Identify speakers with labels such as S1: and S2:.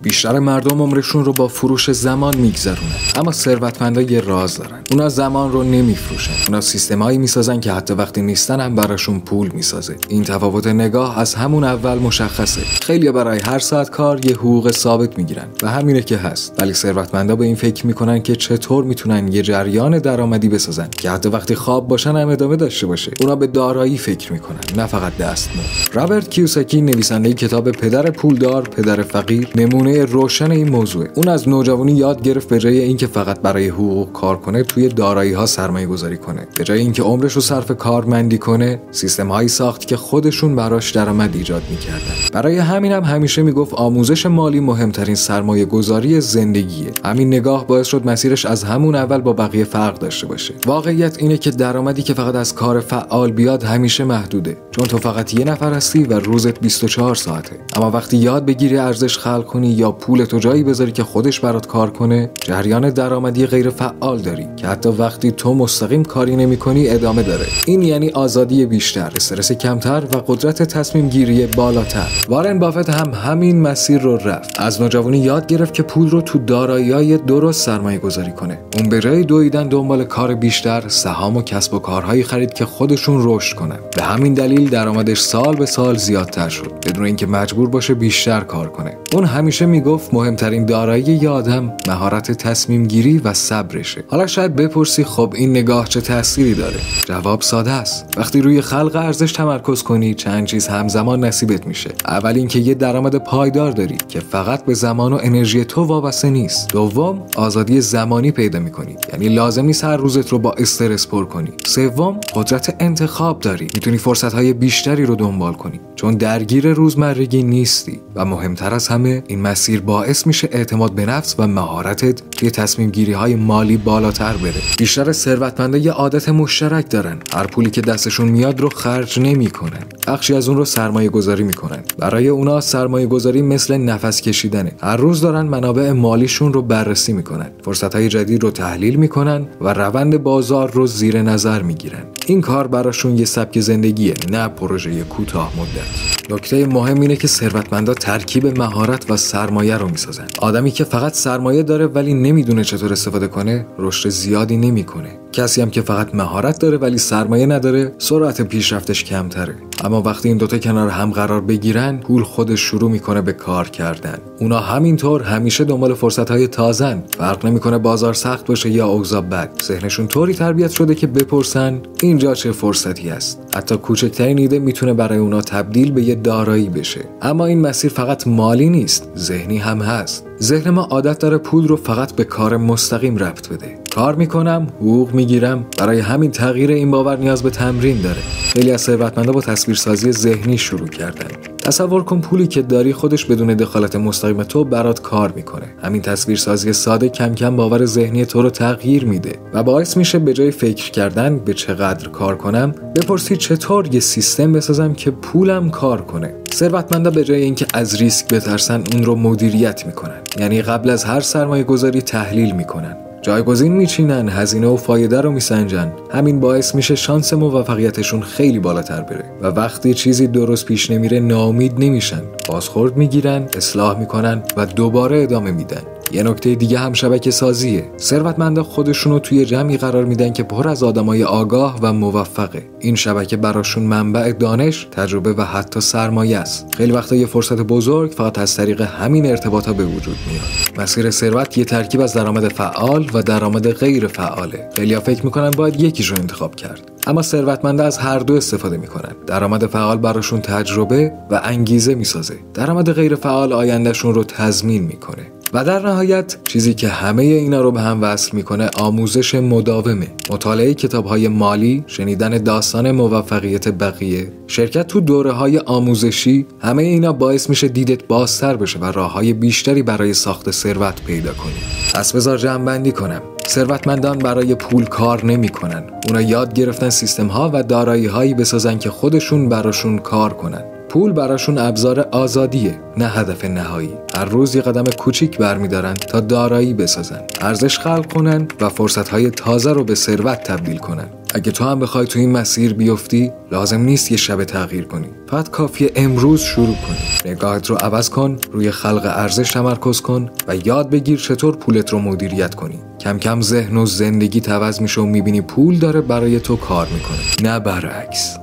S1: بیشتر مردم عمرشون رو با فروش زمان میگذرونن، اما ثروتمندا یه راز دارن. اونا زمان رو نمیفروشن. اونا سیستمایی میسازن که حتی وقتی نیستن هم براشون پول میسازه. این تفاوت نگاه از همون اول مشخصه. خیلی‌ها برای هر ساعت کار یه حقوق ثابت میگیرن و همینه که هست. ولی ثروتمندا به این فکر میکنن که چطور میتونن یه جریان درآمدی بسازن که حتی وقتی خواب باشن هم ادامه داشته باشه. اونا به دارایی فکر میکنن، نه فقط دستمزد. رابرت کیوساکی نویسنده کتاب پدر پولدار پدر فقیر نمونه روشن این موضوع. اون از نوجوانی یاد گرفت به جای اینکه فقط برای حقوق کار کنه توی دارایی‌ها سرمایه‌گذاری کنه. به جای اینکه عمرش رو صرف کارمندی کنه، سیستم‌هایی ساخت که خودشون براش درآمد ایجاد می‌کردن. برای همینم همیشه میگفت آموزش مالی مهمترین سرمایه‌گذاری زندگیه. همین نگاه باعث شد مسیرش از همون اول با بقیه فرق داشته باشه. واقعیت اینه که درآمدی که فقط از کار فعال بیاد همیشه محدوده، چون تو فقط یه نفر هستی و روزت 24 ساعته. اما وقتی یاد بگیری ارزش خلق کنی یا پول تو جایی بذاری که خودش برات کار کنه، جریان درآمدی غیر فعال داری که حتی وقتی تو مستقیم کاری نمی‌کنی ادامه داره. این یعنی آزادی بیشتر، استرس کمتر و قدرت تصمیم گیری بالاتر. وارن بافت هم همین مسیر رو رفت. از نوجوانی یاد گرفت که پول رو تو دارایی‌های درست سرمایه گذاری کنه. اون به جای دویدن دنبال کار بیشتر، سهام و کسب و کارهایی خرید که خودشون رشد کنن. به همین دلیل درآمدش سال به سال زیادتر شد، بدون اینکه مجبور باشه بیشتر کار کنه. اون همیشه میگفت مهمترین دارایی یه آدم مهارت تصمیم گیری و صبرشه. حالا شاید بپرسی خب این نگاه چه تأثیری داره؟ جواب ساده است. وقتی روی خلق ارزش تمرکز کنی، چند چیز همزمان نصیبت میشه. اول اینکه یه درآمد پایدار داری که فقط به زمان و انرژی تو وابسته نیست. دوم، آزادی زمانی پیدا میکنی، یعنی لازم نیست هر روزت رو با استرس پر کنی. سوم، قدرت انتخاب داری، میتونی فرصت‌های بیشتری رو دنبال کنی چون درگیر روزمرگی نیستی. و مهمتر از همه، این مسیر باعث میشه اعتماد به نفس و مهارتت توی تصمیم گیری های مالی بالاتر بره. بیشتر ثروتمندا یه عادت مشترک دارن، هر پولی که دستشون میاد رو خرج نمیکنن، بخشی از اون رو سرمایه گذاری میکنن. برای اونا سرمایه گذاری مثل نفس کشیدنه. هر روز دارن منابع مالیشون رو بررسی میکنن، فرصت های جدید رو تحلیل میکنن و روند بازار رو زیر نظر میگیرن. این کار براشون یه سبک زندگیه، نه پروژه کوتاه مدت. نکته مهم اینه که ثروتمندا ترکیب مهارت و سرمایه رو میسازن. آدمی که فقط سرمایه داره ولی نمیدونه چطور استفاده کنه، رشد زیادی نمیکنه. کسی هم که فقط مهارت داره ولی سرمایه نداره، سرعت پیشرفتش کمتره. اما وقتی این دوتا کنار هم قرار بگیرن، پول خودش شروع میکنه به کار کردن. اونا همینطور همیشه دنبال فرصت‌های تازه‌ن. فرق نمیکنه بازار سخت باشه یا اوضاع بد. ذهنشون طوری تربیت شده که بپرسن اینجا چه فرصتی است. حتی کوچکترین ایده میتونه برای اونا تبدیل به یه دارایی بشه. اما این مسیر فقط مالی نیست، ذهنی هم هست. ذهن ما عادت داره پول رو فقط به کار مستقیم ربط بده. کار میکنم، حقوق میگیرم. برای همین تغییر این باور نیاز به تمرین داره. خیلی از ثروتمندا با تصویرسازی ذهنی شروع کردن. تصور کن پولی که داری خودش بدون دخالت مستقیم تو برات کار میکنه. همین تصویرسازی ساده کم کم باور ذهنی تو رو تغییر میده و باعث میشه به جای فکر کردن به چقدر کار کنم، بپرسی چطور یه سیستم بسازم که پولم کار کنه. ثروتمندا به جای اینکه از ریسک بترسن، اون رو مدیریت میکنن. یعنی قبل از هر سرمایه گذاری تحلیل میکنن، جایگزین میچینن، هزینه و فایده رو میسنجن. همین باعث میشه شانس موفقیتشون خیلی بالاتر بره و وقتی چیزی درست پیش نمیره ناامید نمیشن، بازخورد میگیرن، اصلاح میکنن و دوباره ادامه میدن. یه نکته دیگه هم شبکه سازیه. ثروتمندا خودشونو توی جمعی قرار میدن که پر از آدمای آگاه و موفقه. این شبکه براشون منبع دانش، تجربه و حتی سرمایه است. خیلی وقتا یه فرصت بزرگ فقط از طریق همین ارتباطات به وجود میاد. مسیر ثروت یه ترکیب از درآمد فعال و درآمد غیر فعاله. خیلی‌ها فکر میکنن باید یکیش رو انتخاب کرد، اما ثروتمندا از هر دو استفاده میکنن. درآمد فعال براشون تجربه و انگیزه میسازه. درآمد غیر فعال آیندهشون رو تضمین میکنه. و در نهایت چیزی که همه اینا رو به هم وصل میکنه آموزش مداومه. مطالعه کتاب‌های مالی، شنیدن داستان موفقیت بقیه، شرکت تو دوره‌های آموزشی، همه اینا باعث میشه دیدت بازتر بشه و راه‌های بیشتری برای ساخت ثروت پیدا کنی. پس بذار جمع‌بندی کنم. ثروتمندان برای پول کار نمی‌کنن. اونا یاد گرفتن سیستم‌ها و دارایی‌هایی بسازن که خودشون براشون کار کنن. پول براشون ابزار آزادیه، نه هدف نهایی. هر روز یه قدم کوچیک برمی‌دارن تا دارایی بسازن، ارزش خلق کنن و فرصت‌های تازه رو به ثروت تبدیل کنن. اگه تو هم بخوای تو این مسیر بیفتی، لازم نیست یه شب تغییر کنی. فقط کافیه امروز شروع کنی. نگاهت رو عوض کن، روی خلق ارزش تمرکز کن و یاد بگیر چطور پولت رو مدیریت کنی. کم کم ذهن و زندگی عوض میشه و میبینی پول داره برای تو کار میکنه، نه برعکس.